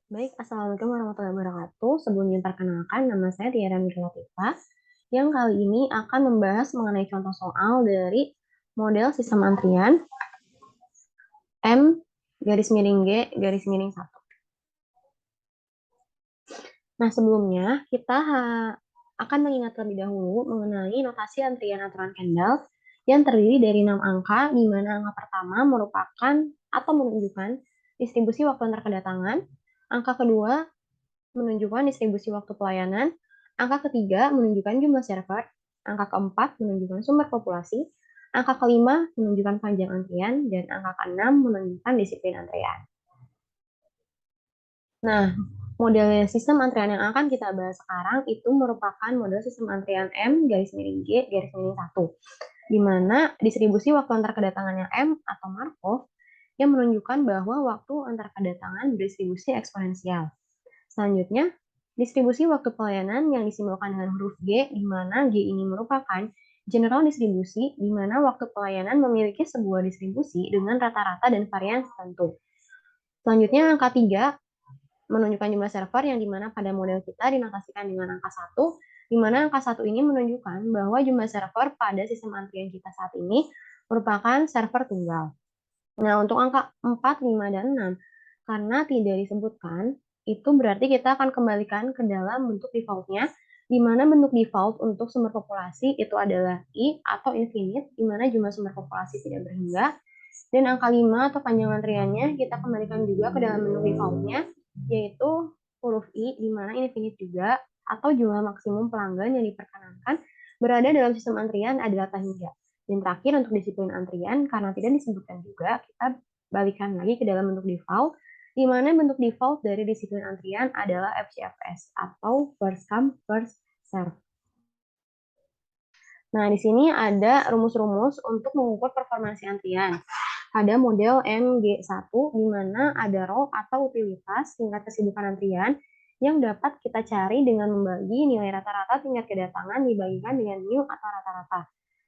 Baik, Assalamualaikum warahmatullahi wabarakatuh. Sebelumnya perkenalkan, nama saya Tiara Nurlatifah, yang kali ini akan membahas mengenai contoh soal dari model sistem antrian M garis miring G garis miring 1. Nah, sebelumnya kita akan mengingat terlebih dahulu mengenai notasi antrian aturan Kendall yang terdiri dari 6 angka, di mana angka pertama merupakan atau menunjukkan distribusi waktu antar kedatangan, angka kedua menunjukkan distribusi waktu pelayanan, angka ketiga menunjukkan jumlah server, angka keempat menunjukkan sumber populasi, angka kelima menunjukkan panjang antrian, dan angka keenam menunjukkan disiplin antrian. Nah, model sistem antrian yang akan kita bahas sekarang itu merupakan model sistem antrian M garis miring G garis miring 1, di mana distribusi waktu antar kedatangannya M atau Markov yang menunjukkan bahwa waktu antar kedatangan berdistribusi eksponensial. Selanjutnya, distribusi waktu pelayanan yang disimbolkan dengan huruf G, di mana G ini merupakan general distribusi, di mana waktu pelayanan memiliki sebuah distribusi dengan rata-rata dan varian tertentu. Selanjutnya, angka 3 menunjukkan jumlah server yang dimana pada model kita dinotasikan dengan angka 1, di mana angka 1 ini menunjukkan bahwa jumlah server pada sistem antrian kita saat ini merupakan server tunggal. Nah, untuk angka 4, 5, dan 6, karena tidak disebutkan, itu berarti kita akan kembalikan ke dalam bentuk defaultnya, di mana bentuk default untuk sumber populasi itu adalah I atau infinite, di mana jumlah sumber populasi tidak berhingga, dan angka 5 atau panjang antriannya kita kembalikan juga ke dalam bentuk defaultnya, yaitu huruf I, di mana infinite juga, atau jumlah maksimum pelanggan yang diperkenankan berada dalam sistem antrian adalah tak hingga. Dan terakhir untuk disiplin antrian, karena tidak disebutkan juga, kita balikan lagi ke dalam bentuk default, di mana bentuk default dari disiplin antrian adalah FCFS, atau first come, first serve. Nah, di sini ada rumus-rumus untuk mengukur performansi antrian. Pada model MG1, di mana ada row atau utilitas tingkat kesibukan antrian yang dapat kita cari dengan membagi nilai rata-rata tingkat kedatangan dibagikan dengan mu atau rata-rata.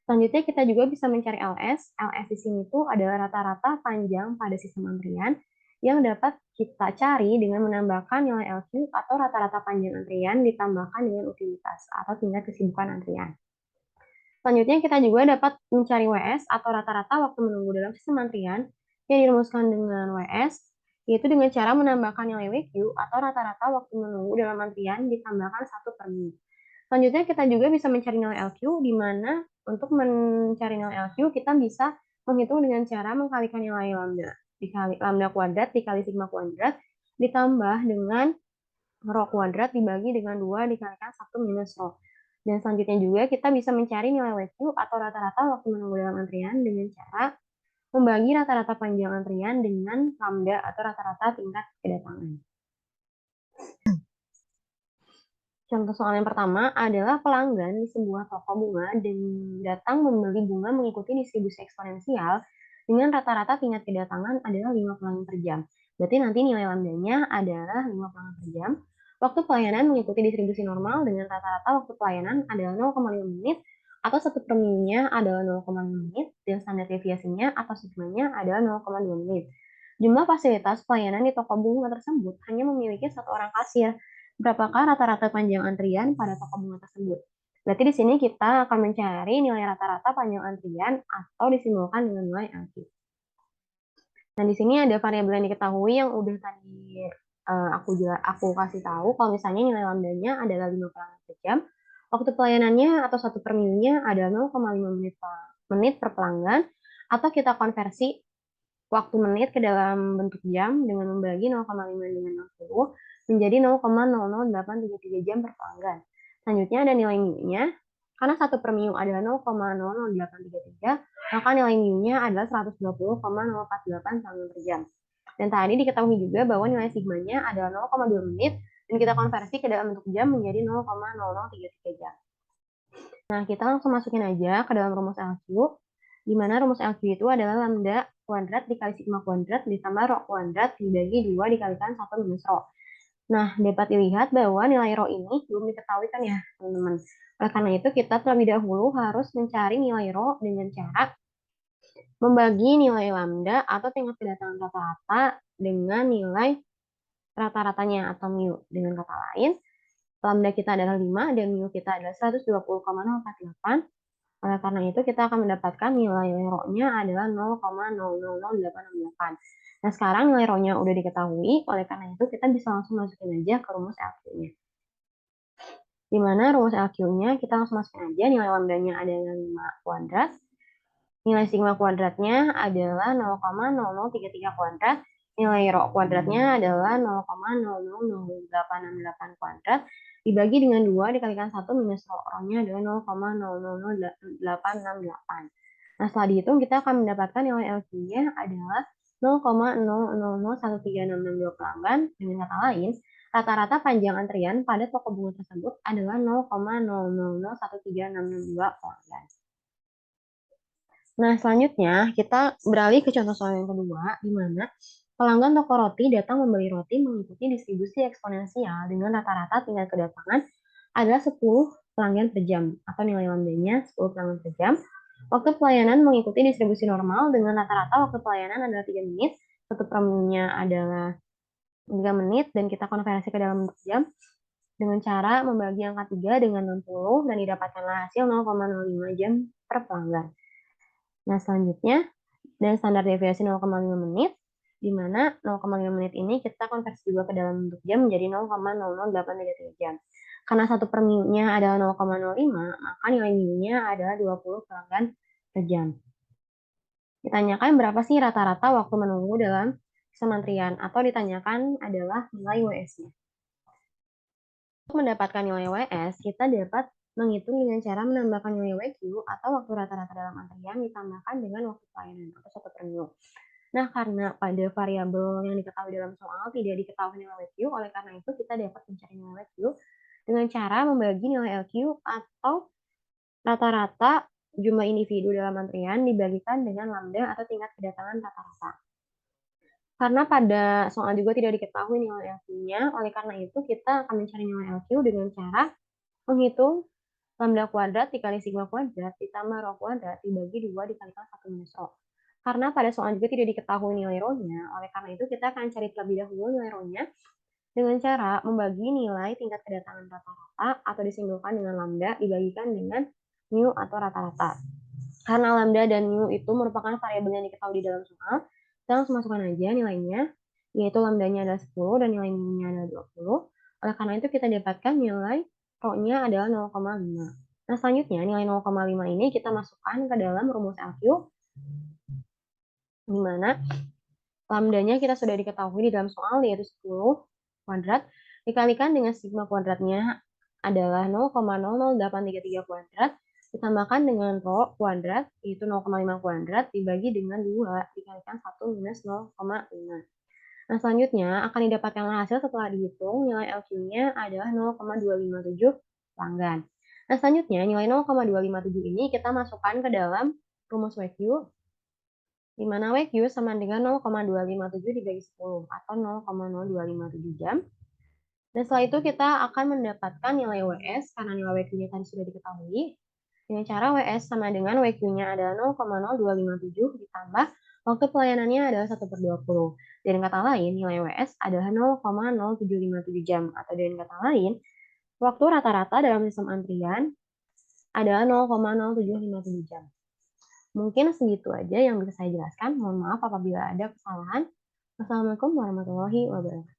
Selanjutnya kita juga bisa mencari LS. LS di sini tuh adalah rata-rata panjang pada sistem antrian yang dapat kita cari dengan menambahkan nilai LQ atau rata-rata panjang antrian ditambahkan dengan utilitas atau tingkat kesibukan antrian. Selanjutnya kita juga dapat mencari WS atau rata-rata waktu menunggu dalam sistem antrian yang dirumuskan dengan WS, yaitu dengan cara menambahkan nilai WQ atau rata-rata waktu menunggu dalam antrian ditambahkan 1 per min. Selanjutnya kita juga bisa mencari nilai LQ, di mana untuk mencari nilai LQ kita bisa menghitung dengan cara mengkalikan nilai lambda dikali lambda kuadrat dikali sigma kuadrat ditambah dengan rho kuadrat dibagi dengan 2 dikalikan 1 minus rho. Dan selanjutnya juga kita bisa mencari nilai WQ atau rata-rata waktu menunggu dalam antrian dengan cara membagi rata-rata panjang antrian dengan lambda atau rata-rata tingkat kedatangan. Contoh soal yang pertama adalah pelanggan di sebuah toko bunga dan datang membeli bunga mengikuti distribusi eksponensial dengan rata-rata tingkat kedatangan adalah 5 pelanggan per jam. Berarti nanti nilai lambdanya adalah 5 pelanggan per jam. Waktu pelayanan mengikuti distribusi normal dengan rata-rata waktu pelayanan adalah 0,5 menit atau 1 per minutnya adalah 0,5 menit dan standar deviasinya atau sigmanya adalah 0,2 menit. Jumlah fasilitas pelayanan di toko bunga tersebut hanya memiliki 1 orang kasir. Berapakah rata-rata panjang antrian pada toko bunga tersebut? Berarti di sini kita akan mencari nilai rata-rata panjang antrian atau disimbolkan dengan nilai LQ. Nah, di sini ada variabel yang diketahui yang udah tadi aku kasih tahu kalau misalnya nilai lambdanya adalah 5 pelanggan per jam, waktu pelayanannya atau 1 per minutnya adalah 0,5 menit per pelanggan, atau kita konversi waktu menit ke dalam bentuk jam dengan membagi 0,5 dengan 60 menjadi 0,00833 jam per pelanggan. Selanjutnya ada nilai mu-nya. Karena 1 per mu adalah 0,00833, maka nilai mu-nya adalah 120,048 pelanggan per jam. Dan tadi diketahui juga bahwa nilai sigmanya adalah 0,2 menit dan kita konversi ke dalam bentuk jam menjadi 0,0033 jam. Nah, kita langsung masukin aja ke dalam rumus LQ, di mana rumus LQ itu adalah lambda kuadrat dikali sigma kuadrat ditambah rho kuadrat dibagi 2 dikalikan 1 minus rho. Nah, dapat dilihat bahwa nilai rho ini belum diketahui kan ya, teman-teman. Oleh karena itu, kita terlebih dahulu harus mencari nilai rho dengan cara membagi nilai lambda atau tingkat kedatangan rata-rata dengan nilai rata-ratanya atau mu. Dengan kata lain, lambda kita adalah 5 dan mu kita adalah 120,048. Oleh karena itu, kita akan mendapatkan nilai rho-nya adalah 0,000868. Nah, sekarang nilai rho-nya udah diketahui, oleh karena itu kita bisa langsung masukin aja ke rumus LQ-nya. Di mana rumus LQ-nya kita langsung masukin aja nilai lambdanya adalah 5 kuadrat. Nilai sigma kuadratnya adalah 0,0033 kuadrat. Nilai rho kuadratnya adalah 0,000868 kuadrat. Dibagi dengan 2 dikalikan 1 minus rho-nya adalah 0,00868. Nah, setelah dihitung kita akan mendapatkan nilai LQ-nya adalah 0,00136662 pelanggan. Dengan kata lain, rata-rata panjang antrian pada toko bunga tersebut adalah 0,00136662 pelanggan. Nah, selanjutnya kita beralih ke contoh soal yang kedua, di mana pelanggan toko roti datang membeli roti mengikuti distribusi eksponensial dengan rata-rata tingkat kedatangan adalah 10 pelanggan per jam, atau nilai lambdanya 10 pelanggan per jam. Waktu pelayanan mengikuti distribusi normal dengan rata-rata waktu pelayanan adalah 3 menit, satu per-nya adalah 3 menit, dan kita konversi ke dalam bentuk jam dengan cara membagi angka 3 dengan 60 dan didapatkanlah hasil 0,05 jam per pelanggan. Nah, selanjutnya, dan standar deviasi 0,5 menit, di mana 0,5 menit ini kita konversi juga ke dalam bentuk jam menjadi 0,00833 jam. Karena satu per mu-nya adalah 0,05, maka nilai mu-nya adalah 20 pelanggan per jam. Ditanyakan berapa sih rata-rata waktu menunggu dalam sistem antrian, atau ditanyakan adalah nilai WS-nya. Untuk mendapatkan nilai WS, kita dapat menghitung dengan cara menambahkan nilai WQ atau waktu rata-rata dalam antrian ditambahkan dengan waktu pelayanan atau satu per mu. Nah, karena pada variabel yang diketahui dalam soal tidak diketahui nilai WQ, oleh karena itu kita dapat mencari nilai WQ dengan cara membagi nilai LQ atau rata-rata jumlah individu dalam antrian dibagikan dengan lambda atau tingkat kedatangan rata-rata. Karena pada soal juga tidak diketahui nilai LQ-nya, oleh karena itu kita akan mencari nilai LQ dengan cara menghitung lambda kuadrat dikali sigma kuadrat ditambah rho kuadrat dibagi 2 dikalikan 1 minus rho. Karena pada soal juga tidak diketahui nilai rho-nya, oleh karena itu kita akan cari terlebih dahulu nilai rho-nya dengan cara membagi nilai tingkat kedatangan rata-rata atau disimpulkan dengan lambda dibagikan dengan mu atau rata-rata. Karena lambda dan mu itu merupakan variabel yang diketahui di dalam soal, kita langsung masukkan aja nilainya, yaitu lambdanya adalah 10 dan nilai mu-nya adalah 20. Oleh karena itu kita dapatkan nilai rho-nya adalah 0,5. Nah, selanjutnya nilai 0,5 ini kita masukkan ke dalam rumus LQ, di mana lambdanya kita sudah diketahui di dalam soal, yaitu 10 kuadrat, dikalikan dengan sigma kuadratnya adalah 0,00833 kuadrat, ditambahkan dengan rho kuadrat, yaitu 0,5 kuadrat, dibagi dengan 2, dikalikan 1 minus 0,5. Nah, selanjutnya akan didapatkan hasil setelah dihitung nilai LQ-nya adalah 0,257 pelanggan. Nah, selanjutnya nilai 0,257 ini kita masukkan ke dalam rumus WQ, di mana WQ sama dengan 0,257 dibagi 10 atau 0,0257 jam. Dan setelah itu kita akan mendapatkan nilai WS karena nilai WQ-nya tadi sudah diketahui. Dengan cara WS sama dengan WQ-nya adalah 0,0257 ditambah waktu pelayanannya adalah 1 per 20. Dengan kata lain, nilai WS adalah 0,0757 jam. Atau dengan kata lain, waktu rata-rata dalam sistem antrian adalah 0,0757 jam. Mungkin segitu aja yang bisa saya jelaskan. Mohon maaf apabila ada kesalahan. Wassalamualaikum warahmatullahi wabarakatuh.